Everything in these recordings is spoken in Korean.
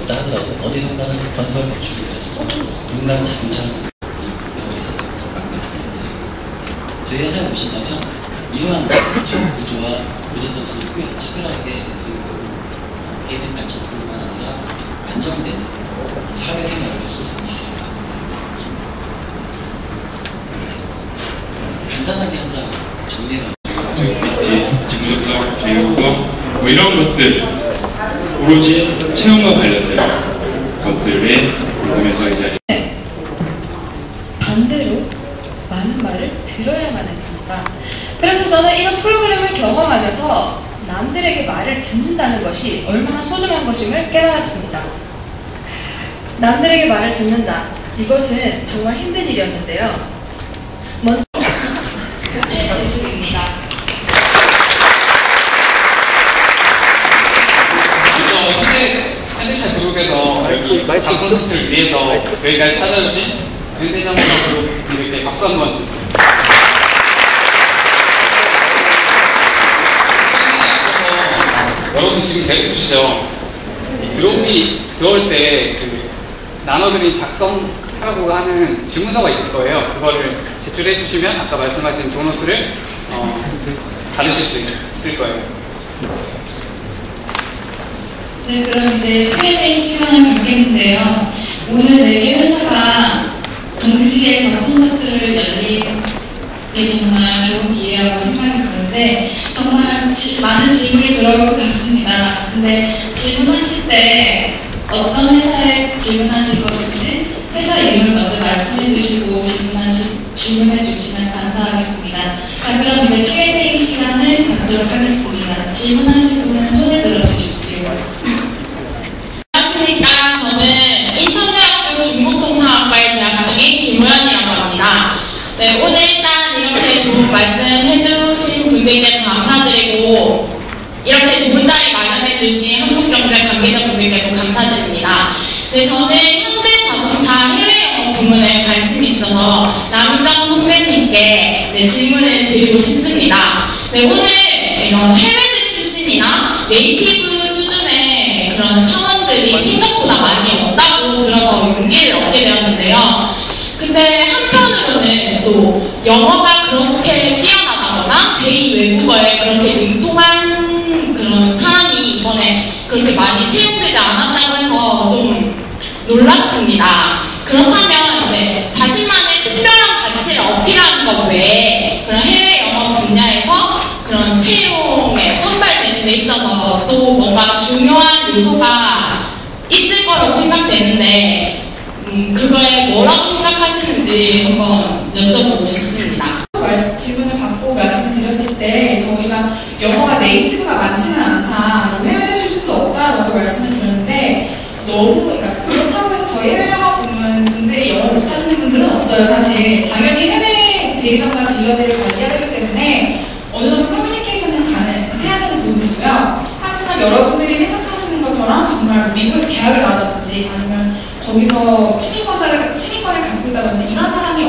있다 하더라도 어디선가는 건설 건축을 해가지고 누군가는 자동차를 이런 게 있었다고 저희 회사에 보시면 이러한 사업 구조와 고전도서를 통해서 특별하게 개인 발전뿐만 아니라 안정된 사회생활을 할 수 있습니다. 간단하게 한장 정리해서 정보적 교육과 뭐 이런 것들 오로지 체험과 관련된 것들을 보면서 이제 반대로 많은 말을 들어야만 했습니다. 그래서 저는 이런 프로그램을 경험하면서 남들에게 말을 듣는다는 것이 얼마나 소중한 것임을 깨달았습니다. 남들에게 말을 듣는다. 이것은 정말 힘든 일이었는데요. 먼저 최지숙입니다. 현대차 그룹에서 여기 방 콘서트를 위해서 여기까지 찾아주신 현대자동차 그룹 분들께 박수 한번 주세요. 여러분 지금 배고프시죠? 들어올 때 그 나눠드린 작성하라고 하는 질문서가 있을 거예요. 그거를 제출해 주시면 아까 말씀하신 도너스를 받으실 수 있을 거예요. 네, 그럼 이제 Q&A 시간을 갖겠는데요. 오늘 4개 회사가 동시에 저 콘서트를 열린 게 정말 좋은 기회라고 생각이 드는데 정말 많은 질문이 들어올 것 같습니다. 근데 질문하실 때 어떤 회사에 질문하실 것인지 회사 이름을 먼저 말씀해 주시고 질문해 주시면 감사하겠습니다. 자, 그럼 이제 Q&A 시간을 갖도록 하겠습니다. 질문하실 분은 손을 들어 주십시오. 안녕하십니까. 저는 인천대학교 중국동상학과에 재학 중인 김우연이라고 합니다. 네, 오늘 일단 이렇게 좋은 말씀 해주신 분들께 감사드리고 이렇게 좋은 자리 마련해주신 한국경제 관계자분들께도 감사드립니다. 네, 저는 현대자동차 해외 영업 부문에 관심이 있어서 남정 선배님께 네, 질문을 드리고 싶습니다. 네, 오늘 이런 해외대 출신이나 네이티브 수준의 그런 사원들이 생각보다 많이 없다고 들어서 용기를 얻게 되었는데요. 근데 한편으로는 또 영어가 그렇게 뛰어나다거나 제2외국어에 그렇게 능통한 그런 사람이 이번에 그렇게 많이 채용되지 않았다고 해서 좀 놀랐습니다. 그렇다면 이제 자신만의 특별한 가치를 어필하는 것 외에 그런 해외 영어 분야에서 그런 채용에 선발되는 데 있어서 또 뭔가 중요한 요소가 있을 거라고 생각되는데 그거에 뭐라고 생각하시는지 한번 여쭤보고 싶습니다. 질문을 받고 말씀드렸을 때 저희가 영어가 네이티브가 많지는 않다, 그리고 해외 출신도 없다라고 말씀을 드렸는데 그러니까 그렇다고 해서 저희 해외 영어 부문 분들이 영어 못하시는 분들은 없어요. 사실 당연히 해외 대리점과 딜러들을 관리해야 되기 때문에 어느 정도 커뮤니케이션은 가능해야 되는 부분이고요. 하지만 여러분들이 생각하시는 것처럼 정말 미국에서 계약을 받았든지 아니면 거기서 신입권을 갖고 있다든지 이런 사람이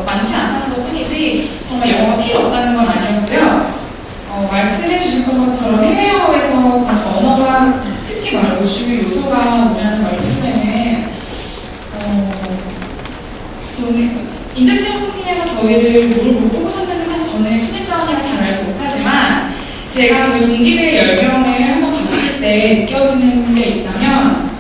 많지 않다는 것 뿐이지 정말 영어가 필요 없다는 건 아니었고요. 말씀해 주신 것처럼 해외 영어에서 언어가 특히 말고 주요 요소가 뭐냐는 말씀에는 저는 인재채용팀에서 저희를 뭘 뽑으셨는지 사실 저는 신입사원이라 잘 알지 못하지만 제가 저희 동기들 10명을 한번 봤을 때 느껴지는 게 있다면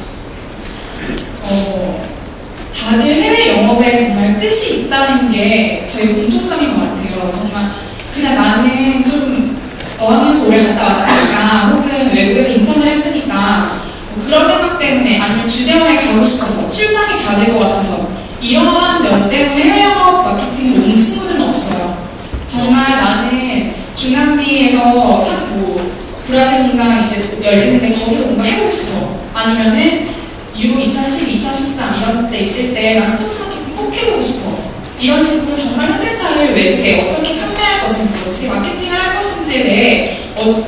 다들 해외 영업에 정말 뜻이 있다는 게 저희 공통점인 것 같아요. 정말 그냥 나는 좀 어학연수 오래 갔다 왔으니까 혹은 외국에서 인턴을 했으니까 뭐 그런 생각 때문에 아니면 주재원에 가고 싶어서 출장이 잦을 것 같아서 이러한 면 때문에 해외 영업 마케팅을 오는 친구들은 없어요. 정말 나는 중남미에서 뭐 브라질 공장 이제 열리는데 거기서 뭔가 해보고 싶어. 아니면은 유로 2012, 2013 이런 때 있을 때 나 스포츠 마케팅 꼭 해보고 싶어. 이런 식으로 정말 현대차를 외국에 어떻게 판매할 것인지, 어떻게 마케팅을 할 것인지에 대해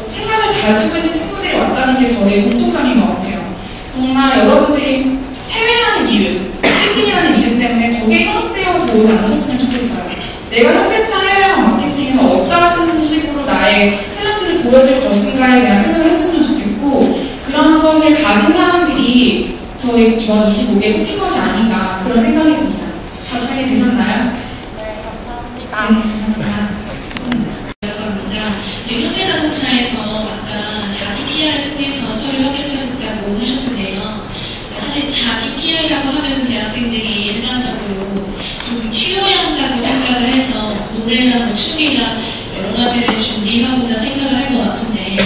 생각을 가지고 있는 친구들이 왔다는 게 저의 공통점인 것 같아요. 정말 여러분들이 해외라는 이름, 마케팅이라는 이름 때문에 거기에 현혹되어 들어오지 않으셨으면 좋겠어요. 내가 현대차 해외랑 마케팅에서 어떤 식으로 나의 탤런트를 보여줄 것인가에 대한 생각을 했으면 좋겠고, 그런 것을 가진 사람들이 저희 이번 25개 뽑힌 것이 아닌가 그런 생각이 듭니다. 답변이 되셨나요? 네, 감사합니다. 감사합니다. 겁니다. 현대자동차에서 아까 자기 PR을 통해서 서류 합격하셨다고 하셨는데요. 사실 자기 PR이라고 하면 대학생들이 일반적으로 좀 튀어야 한다고 생각을 해서 노래나 뭐 춤이나 여러 가지를 준비하고자 생각을 할 것 같은데,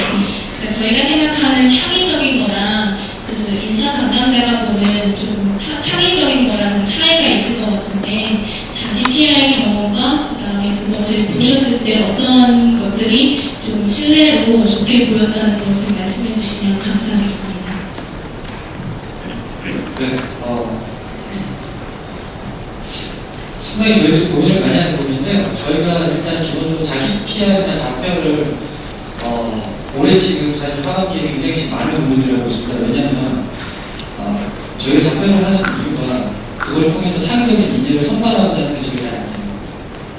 그래서 저희가 생각하는 창의적인 거랑 그 인사 담당자가 보는 좀 창의적인 거랑 차이가 있을 것 같은데, 자기 PR 경험과 그다음에 그것을 보셨을 때 어떤 것들이 좀 신뢰로 좋게 보였다는 것을 말씀해 주시면 감사하겠습니다. 네, 상당히 저희들이 고민을 많이 하는 부분인데요. 저희가 일단 기본적으로 자기 PR이나 자표를 올해 지금 사실 하반기에 굉장히 지금 많은 고민들을 하고 있습니다. 왜냐하면 저희가 자표를 하는 이유가 그걸 통해서 창의적인 인재를 선발한다는 게 저희가 아니에요.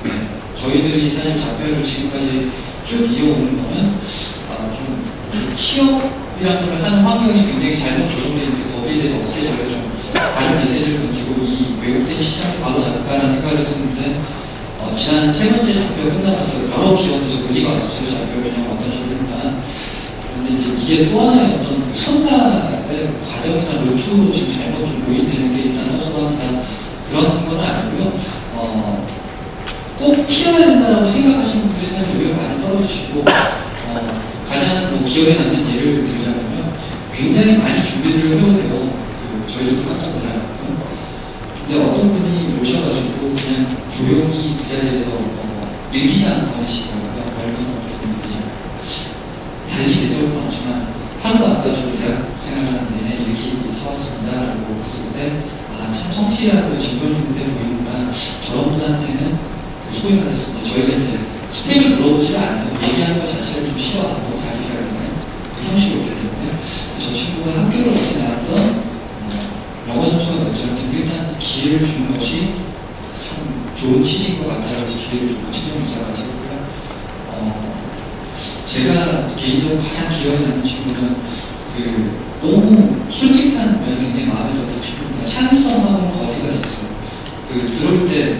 네, 저희들이 사실 자표를 지금까지 쭉 이어오는 거는 좀 취업이라는 걸 하는 환경이 굉장히 잘못 조성되어 있는데 거기에 대해서 어떻게 저희가 좀 다른 메시지를 던지고 이 왜곡된 시장을 바로 잡을까라는 생각을 했었는데 지난 세 번째 작별을 끝나면서 여러 기관에서 문의가 왔었어요. 작별 그냥 어떤 식으로 했나. 그런데 이제 이게 또 하나의 어떤 선발의 과정이나 루트로 지금 잘못 좀 모인되는 게 일단 서서가 다 그런 건 아니고요. 꼭 튀어야 된다라고 생각하시는 분들이 사실 의외로 많이 떨어지시고 가장 뭐 기억에 남는 예를 들자면요. 굉장히 많이 준비를 해오세요. 저희도 깜짝 놀랐거든요. 근데 어떤 분이 오셔가지고 그냥 조용히 그 자리에서 일기장 보내시더라고요. 얼마나 일기장. 달리 내세울 건 없지만 하루도 안 빠지고 대학 생활하는 내내 일기 써왔습니다. 라고 했을 때 참 성실하고 진솔분들 보이는구나. 저런 분한테는 소위 말해서 저희가 이제 스텝을 물어보지 않아요. 얘기하는 것 자체를 좀 싫어하고 자기 하는 그 형식이 없기 때문에 저 친구가 학교를 어떻게 나왔던 영어 선수가 결정된 일단 기회를 주는 것이 참 좋은 취지인 것 같아요. 그래서 기회를 주고 친정 인사까지 했고요. 제가 개인적으로 가장 기억에 남는 친구는 너무 솔직한 면이 굉장히 마음에 들었던 친구입니다. 창의성하고는 거리가 있었어요. 들어올 때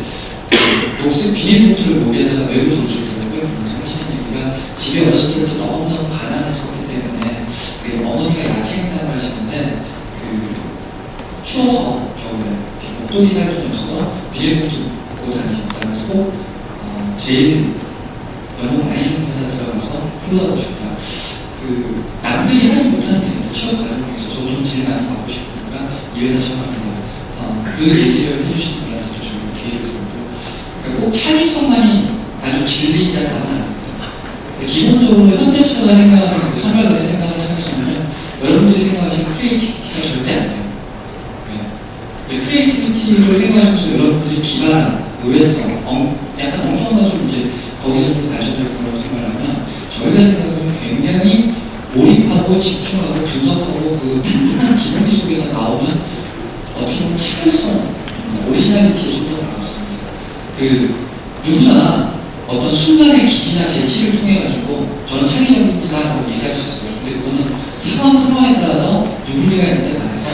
녹색 비닐봉투를 목에다가 메고 들어주더라고요. 그래서 하시는 얘기가 집에 어렸을 때부터 너무너무 가난했었기 때문에 어머니가 야채 행사를 하시는데 추워서 겨울에 목도리 살 돈이 없어서 비닐봉투 보고 다니셨다. 그래서 꼭 제일 연봉 많이 주는 회사 들어가서 풀러가고 싶다. 남들이 하지 못하는 얘기도 취업 과정 중에서 저 돈 제일 많이 받고 싶으니까 이 회사 취업합니다. 그 얘기를 해주신 분한테도 좀 기회를 드렸고, 그러니까 꼭 창의성만이 아주 진리이자 답은 아닙니다. 기본적으로 현대차가 생각하는 선발관의 생각하는 창의성은 여러분들이 생각하시는 크리에이티비티가 절대 아니에요. 크리에이티비티를 생각하시면서 여러분들이 기반, 의외성, 약간 엄청난 좀 이제 거기서 좀 발전될 거라고 생각을 하면 저희가 생각하면 굉장히 몰입하고 집중하고 분석하고 그 단단한 기본기 속에서 나오는 어떻게 보면 창의성, 오리지널리티의 속도가 나왔습니다. 누구나 어떤 순간의 기지나 재치를 통해 가지고 저는 창의적입니다라고 얘기할 수 있어요. 근데 그거는 상황에 따라서 누구리가 있는데 반해서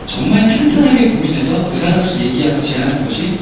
정말 탄탄하게 고민해서 그 사람이 얘기하고 제안하는 것이